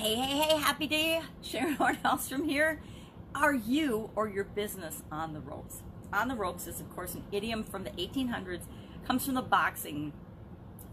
Hey, happy day. Sharon Horne-Ellstrom here. Are you or your business on the ropes? On the ropes is, of course, an idiom from the 1800s. Comes from the boxing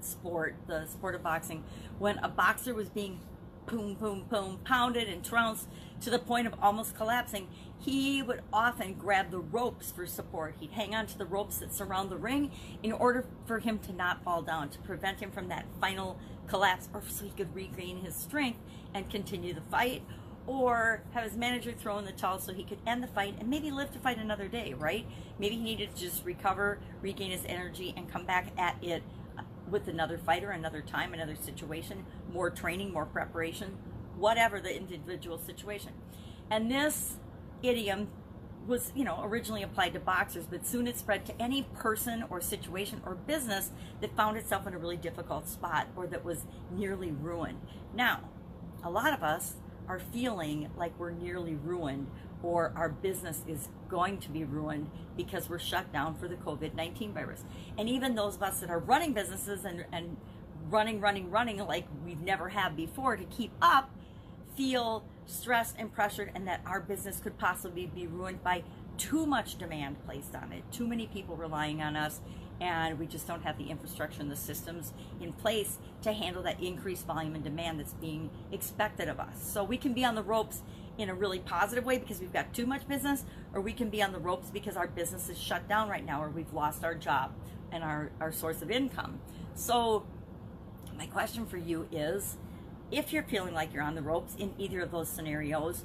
sport, the sport of boxing, when a boxer was being boom, pounded and trounced to the point of almost collapsing. He would often grab the ropes for support. He'd hang on to the ropes that surround the ring in order for him to not fall down, to prevent him from that final collapse, or so he could regain his strength and continue the fight, or have his manager throw in the towel so he could end the fight and maybe live to fight another day, right? Maybe he needed to just recover, regain his energy, and come back at it with another fighter, another time, another situation, more training, more preparation, whatever the individual situation. And this idiom was, originally applied to boxers, but soon it spread to any person or situation or business that found itself in a really difficult spot or that was nearly ruined. Now, a lot of us are feeling like we're nearly ruined, or our business is going to be ruined because we're shut down for the COVID-19 virus. And even those of us that are running businesses and running like we've never have before to keep up, feel stressed and pressured, and that our business could possibly be ruined by too much demand placed on it, too many people relying on us, and we just don't have the infrastructure and the systems in place to handle that increased volume and demand that's being expected of us. So we can be on the ropes in a really positive way because we've got too much business, or we can be on the ropes because our business is shut down right now, or we've lost our job and our source of income. So my question for you is, if you're feeling like you're on the ropes in either of those scenarios,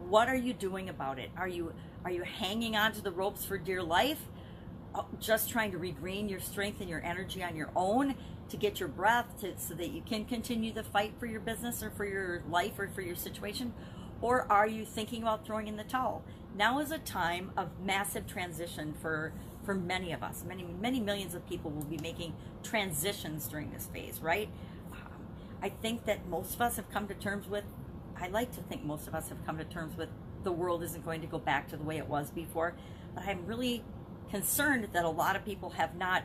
what are you doing about it? Are you hanging on to the ropes for dear life, just trying to regain your strength and your energy on your own to get your breath so that you can continue the fight for your business or for your life or for your situation? Or are you thinking about throwing in the towel? Now is a time of massive transition for many of us. Many millions of people will be making transitions during this phase, right? I think that most of us have come to terms with, I like to think most of us have come to terms with the world isn't going to go back to the way it was before, but I'm really concerned that a lot of people have not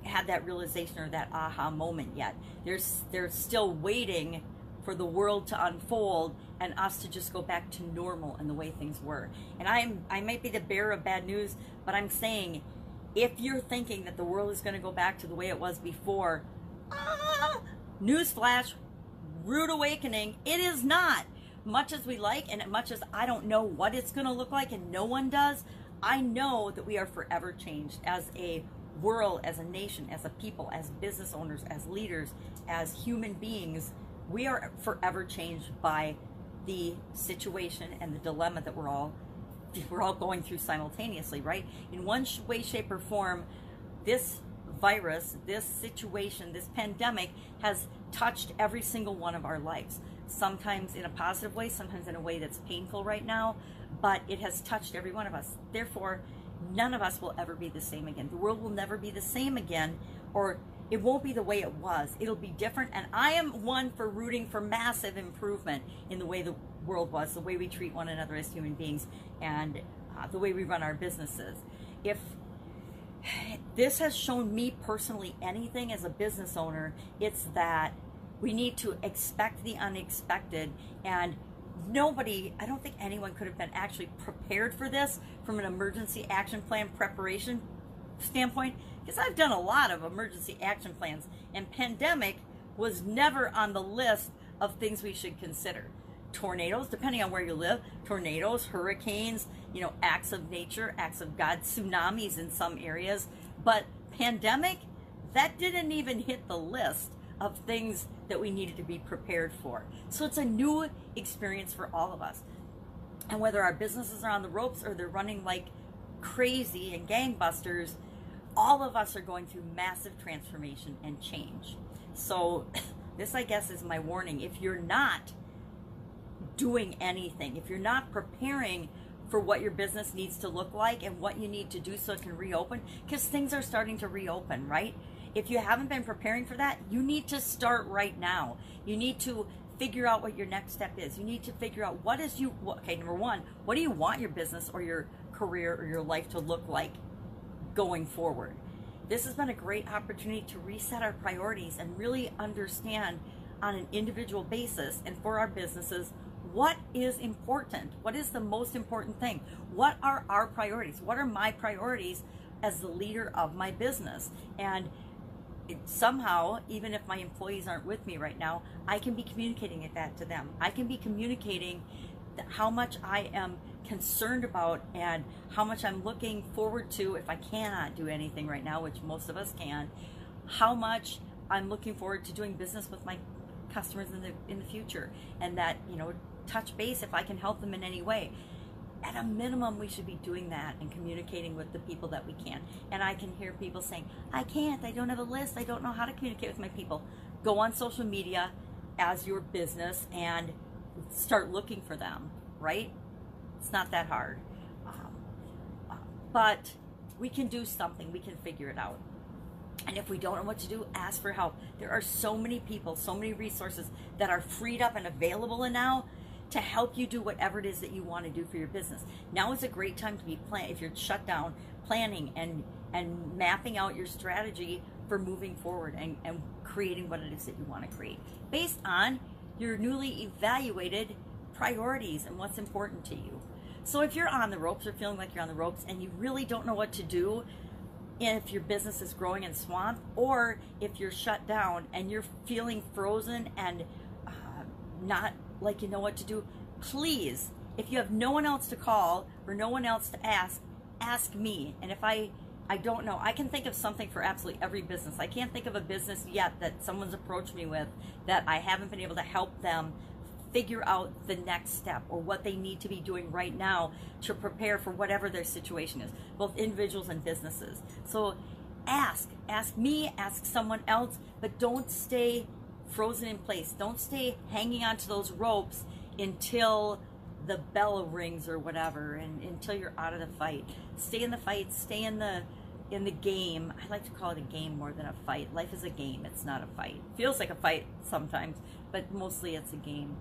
had that realization or that aha moment yet. They're still waiting for the world to unfold and us to just go back to normal and the way things were. And I might be the bearer of bad news, but I'm saying, if you're thinking that the world is going to go back to the way it was before, newsflash, rude awakening, it is not. Much as we like, and much as I don't know what it's going to look like, and no one does, I know that we are forever changed as a world, as a nation, as a people, as business owners, as leaders, as human beings. We are forever changed by the situation and the dilemma that we're all going through simultaneously, right? In one way, shape, or form, this virus, this situation, this pandemic has touched every single one of our lives. Sometimes in a positive way, sometimes in a way that's painful right now, but it has touched every one of us. Therefore, none of us will ever be the same again. The world will never be the same again, or it won't be the way it was. It'll be different, and I am one for rooting for massive improvement in the way the world was, the way we treat one another as human beings, and the way we run our businesses. If this has shown me personally anything as a business owner, it's that we need to expect the unexpected, and I don't think anyone could have been actually prepared for this from an emergency action plan preparation standpoint, because I've done a lot of emergency action plans, and pandemic was never on the list of things we should consider. Tornadoes, depending on where you live, tornadoes, hurricanes, acts of nature, acts of God, tsunamis in some areas, but pandemic, that didn't even hit the list of things that we needed to be prepared for. So it's a new experience for all of us. And whether our businesses are on the ropes or they're running like crazy and gangbusters, all of us are going through massive transformation and change. So this, I guess, is my warning. If you're not doing anything, if you're not preparing for what your business needs to look like and what you need to do so it can reopen, because things are starting to reopen, right? If you haven't been preparing for that, you need to start right now. You need to figure out what your next step is. You need to figure out number one, what do you want your business or your career or your life to look like going forward? This has been a great opportunity to reset our priorities and really understand on an individual basis and for our businesses, what is important? What is the most important thing? What are our priorities? What are my priorities as the leader of my business? And somehow, even if my employees aren't with me right now, I can be communicating that to them. I can be communicating how much I am concerned about and how much I'm looking forward to, if I cannot do anything right now, which most of us can, how much I'm looking forward to doing business with my customers in the future, and that, touch base if I can help them in any way. At a minimum, we should be doing that and communicating with the people that we can. And I can hear people saying, I can't, I don't have a list, I don't know how to communicate with my people. Go on social media as your business and start looking for them, right? It's not that hard. But we can do something, we can figure it out. And if we don't know what to do, ask for help. There are so many people, so many resources that are freed up and available now to help you do whatever it is that you want to do for your business. Now is a great time to be if you're shut down, planning and mapping out your strategy for moving forward and creating what it is that you want to create based on your newly evaluated priorities and what's important to you. So if you're on the ropes or feeling like you're on the ropes and you really don't know what to do, if your business is growing and swamped, or if you're shut down and you're feeling frozen and not like you know what to do, please, if you have no one else to call or no one else to ask me. And if I don't know, I can think of something for absolutely every business. I can't think of a business yet that someone's approached me with that I haven't been able to help them figure out the next step or what they need to be doing right now to prepare for whatever their situation is, both individuals and businesses. So ask me, ask someone else, but don't stay frozen in place. Don't stay hanging onto those ropes until the bell rings or whatever, and until you're out of the fight. Stay in the fight, stay in the game. I like to call it a game more than a fight. Life is a game, it's not a fight. Feels like a fight sometimes, but mostly it's a game.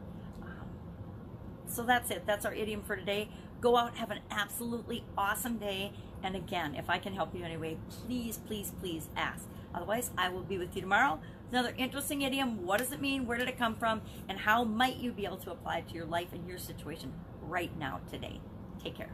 So that's it. That's our idiom for today. Go out, have an absolutely awesome day. And again, if I can help you anyway, please, please, please ask. Otherwise, I will be with you tomorrow. Another interesting idiom. What does it mean? Where did it come from? And how might you be able to apply it to your life and your situation right now, today? Take care.